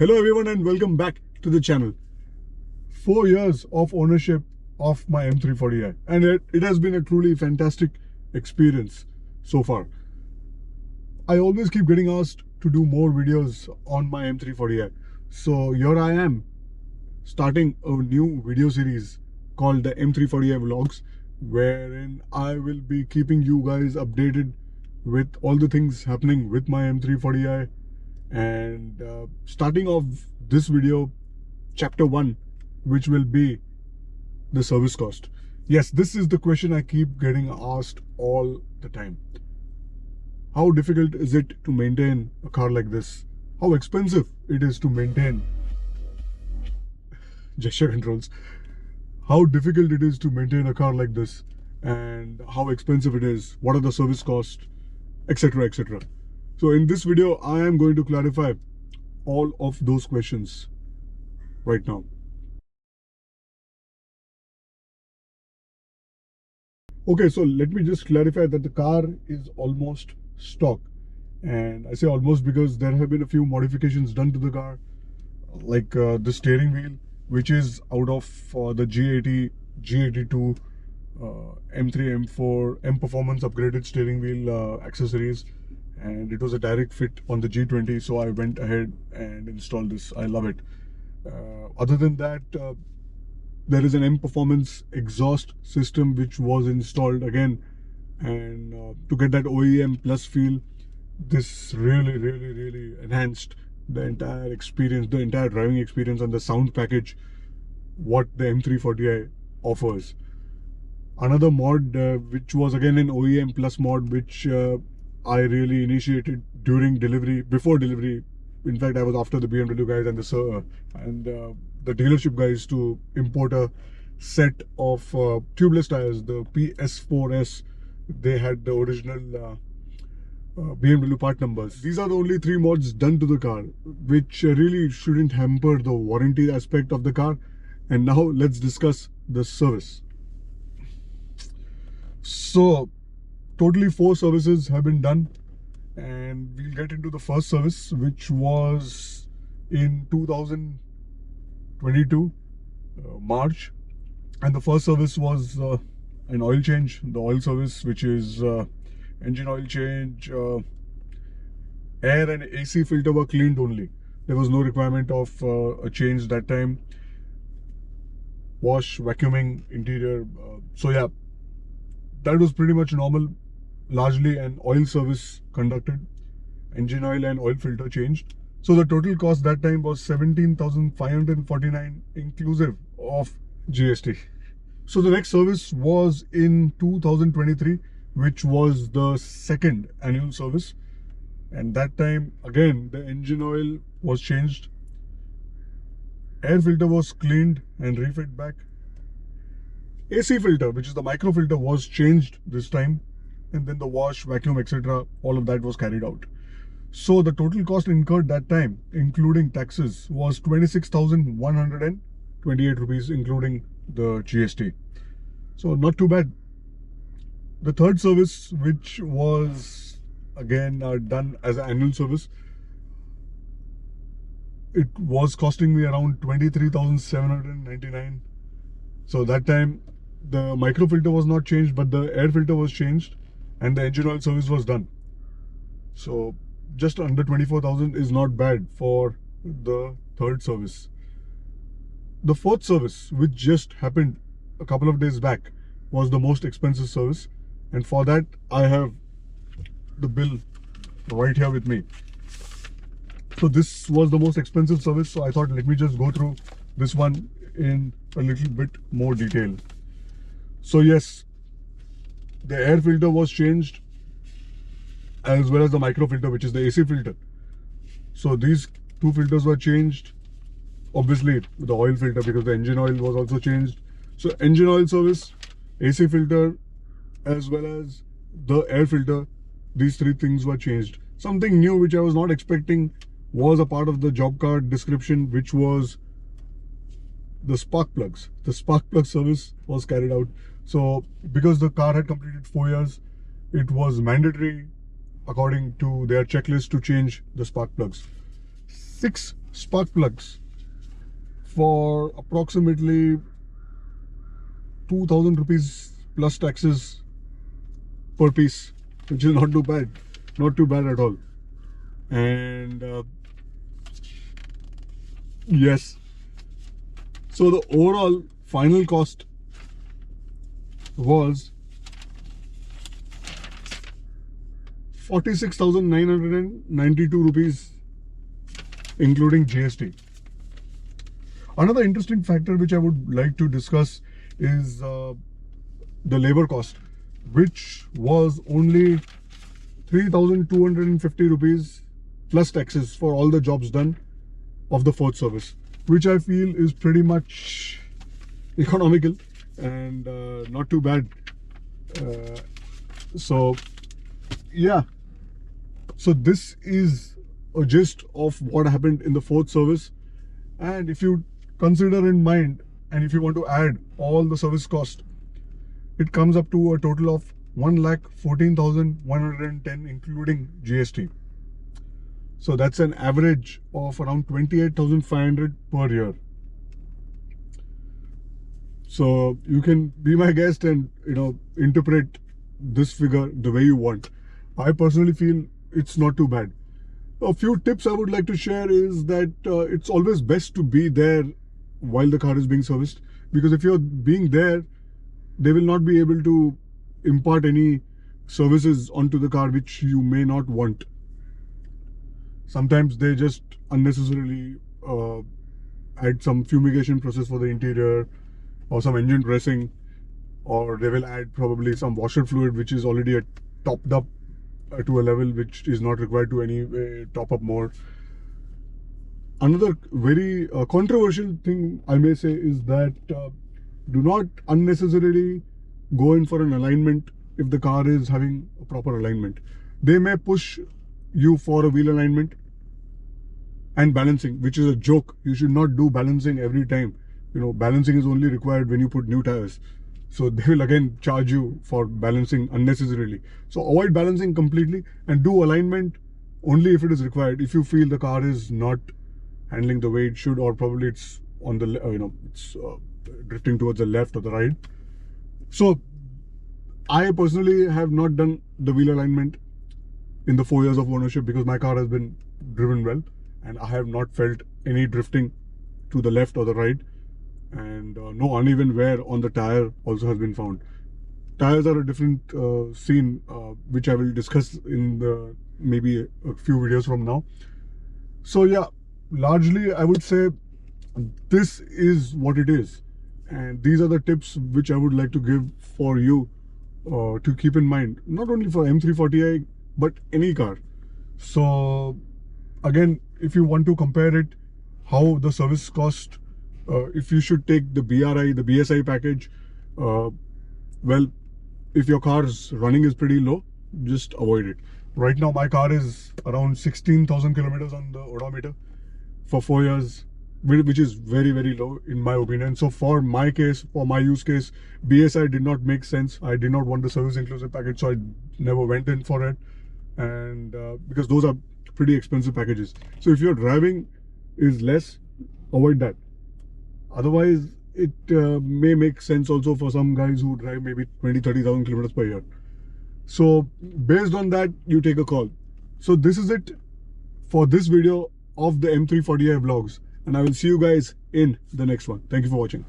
Hello everyone and welcome back to the channel. 4 years of ownership of my M340i and it has been a truly fantastic experience so far. I always keep getting asked to do more videos on my M340i. So here I am starting a new video series called the M340i Vlogs, wherein I will be keeping you guys updated with all the things happening with my M340i. And starting off this video, chapter 1, which will be the service cost. Yes, this is the question I keep getting asked all the time. How difficult is it to maintain a car like this? How expensive it is to maintain gesture controls? How difficult it is to maintain a car like this, and how expensive it is? What are the service costs, etc., etc. So in this video, I am going to clarify all of those questions right now. Okay, so let me just clarify that the car is almost stock. And I say almost because there have been a few modifications done to the car, like the steering wheel, which is out of the G80, G82, M3, M4, M Performance upgraded steering wheel accessories. And it was a direct fit on the G20, so I went ahead and installed this. I love it. Other than that, there is an M Performance exhaust system which was installed again, and to get that OEM plus feel, this really enhanced the entire experience, the entire driving experience, and the sound package what the M340i offers. Another mod which was again an OEM plus mod, which I really initiated during delivery, before delivery. In fact, I was after the BMW guys and the dealership guys to import a set of tubeless tires, the PS4S. They had the original BMW part numbers. These are the only 3 mods done to the car, which really shouldn't hamper the warranty aspect of the car. And now let's discuss the service. So totally 4 services have been done, and we'll get into the first service, which was in 2022 March, and the first service was an oil change, the oil service, which is engine oil change. Air and AC filter were cleaned only. There was no requirement of a change that time. Wash, vacuuming, interior. So yeah, that was pretty much normal. Largely an oil service conducted, engine oil and oil filter changed. So the total cost that time was 17,549 inclusive of GST. So the next service was in 2023, which was the second annual service. And that time again, the engine oil was changed. Air filter was cleaned and refit back. AC filter, which is the micro filter, was changed this time. And then the wash, vacuum, etc., all of that was carried out. So the total cost incurred that time, including taxes, was 26,128 rupees, including the GST. So not too bad. The third service, which was again done as an annual service, it was costing me around 23,799. So that time the micro filter was not changed, but the air filter was changed, and the engine oil service was done. So just under 24,000 is not bad for the third service. The fourth service, which just happened a couple of days back, was the most expensive service, and for that I have the bill right here with me. So this was the most expensive service, so I thought let me just go through this one in a little bit more detail. So yes, the air filter was changed, as well as the micro filter, which is the AC filter. So these 2 filters were changed. Obviously the oil filter, because the engine oil was also changed. So engine oil service, AC filter, as well as the air filter, these 3 things were changed. Something new which I was not expecting was a part of the job card description, which was the spark plugs. The spark plug service was carried out. So because the car had completed 4 years, it was mandatory according to their checklist to change the spark plugs. 6 spark plugs for approximately 2,000 rupees plus taxes per piece, which is not too bad, not too bad at all. And yes, so the overall final cost was 46,992 rupees, including GST. Another interesting factor which I would like to discuss is the labor cost, which was only 3,250 rupees plus taxes for all the jobs done of the fourth service, which I feel is pretty much economical and not too bad. So yeah, so this is a gist of what happened in the fourth service. And if you consider in mind, and if you want to add all the service cost, it comes up to a total of 1,14,110 including GST. So that's an average of around 28,500 per year. So you can be my guest and interpret this figure the way you want. I personally feel it's not too bad. A few tips I would like to share is that it's always best to be there while the car is being serviced, because if you're being there, they will not be able to impart any services onto the car which you may not want. Sometimes they just unnecessarily add some fumigation process for the interior or some engine dressing, or they will add probably some washer fluid which is already topped up to a level which is not required to anyway top up more. Another very controversial thing I may say is that do not unnecessarily go in for an alignment if the car is having a proper alignment. They may push you for a wheel alignment and balancing, which is a joke. You should not do balancing every time. Balancing is only required when you put new tires. So they will again charge you for balancing unnecessarily. So avoid balancing completely and do alignment only if it is required. If you feel the car is not handling the way it should, or probably it's on the it's drifting towards the left or the right. So I personally have not done the wheel alignment in the 4 years of ownership because my car has been driven well and I have not felt any drifting to the left or the right, and no uneven wear on the tire also has been found. Tires are a different scene which I will discuss in the maybe a few videos from now. So yeah, largely I would say this is what it is, and these are the tips which I would like to give for you to keep in mind, not only for M340i but any car. So again, if you want to compare it, how the service cost, if you should take the BRI, the BSI package, well, if your car's running is pretty low, just avoid it. Right now my car is around 16,000 kilometers on the odometer for 4 years, which is very, very low in my opinion. So for my case, for my use case, BSI did not make sense. I did not want the service inclusive package, so I never went in for it. And because those are pretty expensive packages. So if your driving is less, avoid that. Otherwise, it may make sense also for some guys who drive maybe 20-30,000 kilometers per year. So based on that, you take a call. So this is it for this video of the M340i vlogs, and I will see you guys in the next one. Thank you for watching.